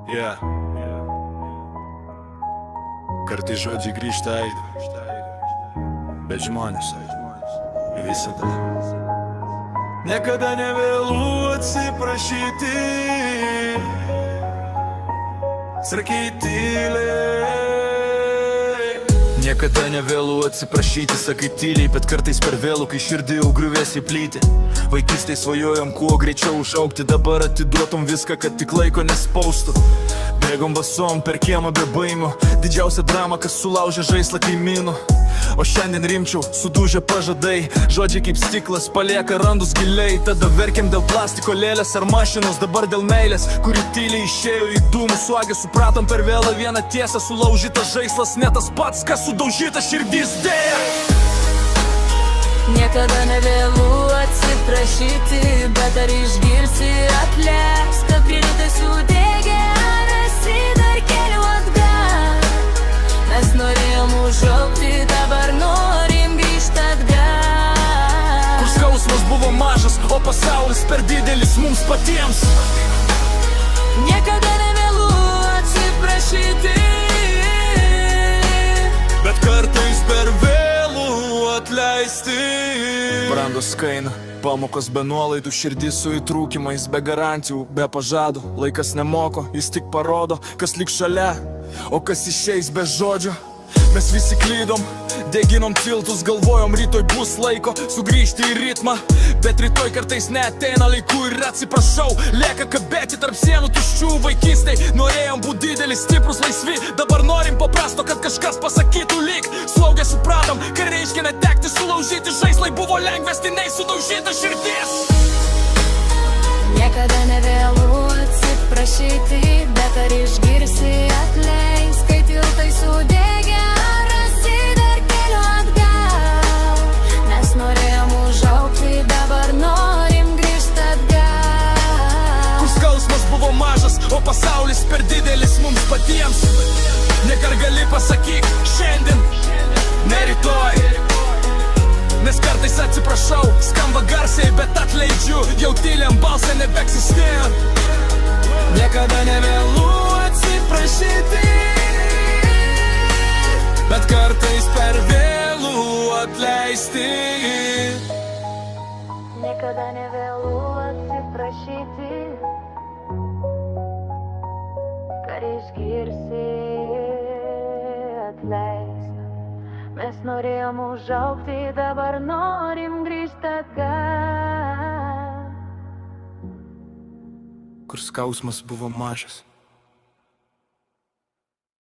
Yeah. Kartais žodžiai grįžta aidu, bet žmonės visada. Niekada nevėlu atsiprašyti, sakai tyliai. Niekada nevėlu atsiprašyti, sakai tyliai, bet kartais per vėlu, kai širdį jau griuvėsi plyti. Vaikystėj svajojom kuo greičiau užaugti, dabar atiduotum viską, kad tik laiko nespaustų. Bėgom basom per kiemą be baimių, didžiausia drama, kas sulaužė žaislą kaimynų. O šiandien rimčiau, sudužę pažadai, žodžiai kaip stiklas palieka randus giliai. Tada verkiam dėl plastiko lėlės ar mašinos, dabar dėl meilės, kuri tyliai išėjo į dūmų suagę. Supratom per vėlą vieną tiesą, sulaužytas žaislas ne tas pats, kas sudaužyta širdis dėja. Niekada nevėlu atsiprašyti, bet ar išgirsi atleisk, kad prirytai sudegė, ar esi dar keliu atgal. Mes norėjom užaugti, dabar norim grįžti atgal. Kur skausmas buvo mažas, o pasaulis per didelis mums patiems. Niekada nevėlu atsiprašyti, bet kartais per vėlu atleisti. Brandos kaina, pamokos be nuolaidų, širdis su įtrūkimais, be garantijų, be pažadų. Laikas nemoko, jis tik parodo, kas lik šalia, o kas išeis be žodžio. Mes visi klydom, deginom tiltus, galvojom rytoj bus laiko sugrįžti į ritmą. Bet rytoj kartais neateina laiku ir atsiprašau, lieka kabėti tarp sienų tuščių. Vaikystėj norėjom būti dideli, stiprus, laisvi, dabar norim paprasto, kad kažkas pasakytų lyg. Slaugę supratom, ką reiškia netekti, sulaužyti žaislai buvo lengvesni nei sudaužyta širdis. niekada nevėlu atsiprašyti, bet ar išgirsi atleisk, kai tiltai sudegė, ar rasi dar keliu atgal. Mes norėjom užaugti, dabar norim grįžti atgal. Kur skausmas buvo mažas, o pasaulis per didelis mums patiems. Nekar gali pasakyk šiandien, ne rytoj. Nes kartais atsiprašau, skamba garsiai, bet atleidžiu, jau tyliam balsą nebeegzistuoja. Niekada nevėlu atsiprašyti, bet kartais per vėlu atleisti. Niekada nevėlu atsiprašyti, kad išgirsi atleisk. Mes norėjom užaugti, dabar norim grįžti atgal. Kur skausmas buvo mažas,